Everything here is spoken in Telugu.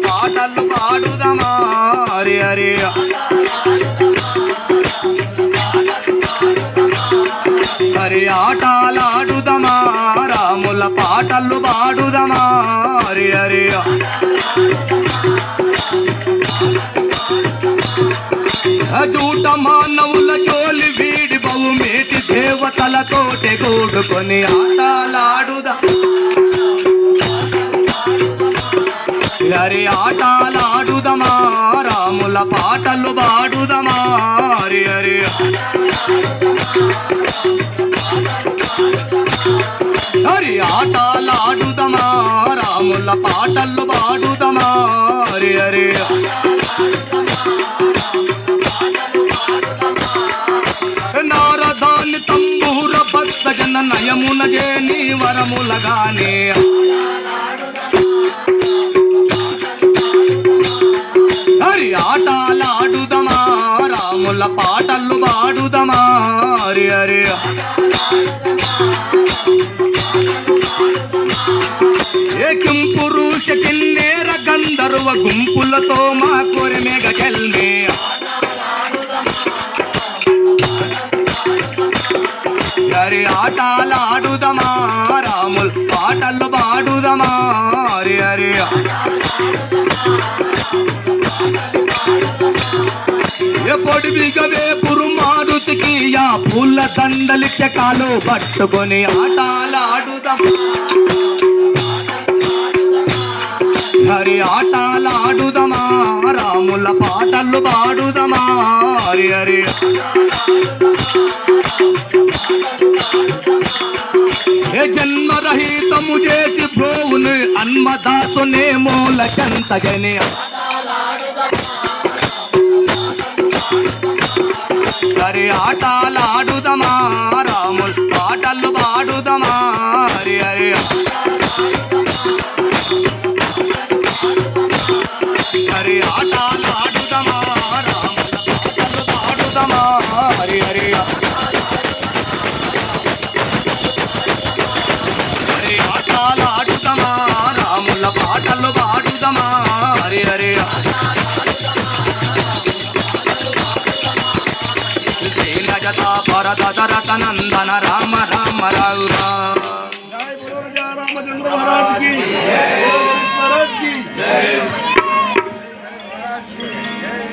పాటలు పాడుదమా హరి హరి హరి ఆటలాడుదమా రాముల పాటలు పాడుదమా హరి హరి జూట మానవుల జోలి వీడి బహుమేటి దేవతలతోటి కూడుకొని ఆటలాడుదా హరి ఆటలాడుదమా రాముల పాటలు పాడుదమా హరి హరి హరి ఆటలాడుదమా రాముల పాటలు పాడుదమా హరి హరి నారదాని తంబూర భక్త జన నయమున జేని వరములగానే హరి ఆటలాడుదమా రాముల పాటలు పాడుదమా హరి హరి ఏకిం పురుష కిన్నేర గంధర్వ గుంపులతో మా కొరిమెగ కెల్మే హరి ఆటలాడుదమా రాముల పాటలు పాడుదమా హరి హరి పొడివిగవే పురుమారుతికి యా పూల దండలిచ్చ కాలు పట్టుకొని ఆటలాడుదమా హరి ఆటలాడుదమా రాముల పాటలు పాడుదమా హరి హరి ఏ జన్మరహితము చేసి భ్రోవుని అన్మదాసునే మూల చంతగని హరి ఆటలాడుదమా రాముల పాటలు పాడుదమా హరి హరి హరి ఆటలాడుదమా రాముల పాటలు పాడుదమా హరి హరి హరి ఆటలాడుదమా రాముల పాటలు పాడుదమా హరి హరి భరత నందన రామ రామ రామ రామచంద్ర మహారాజ్ కి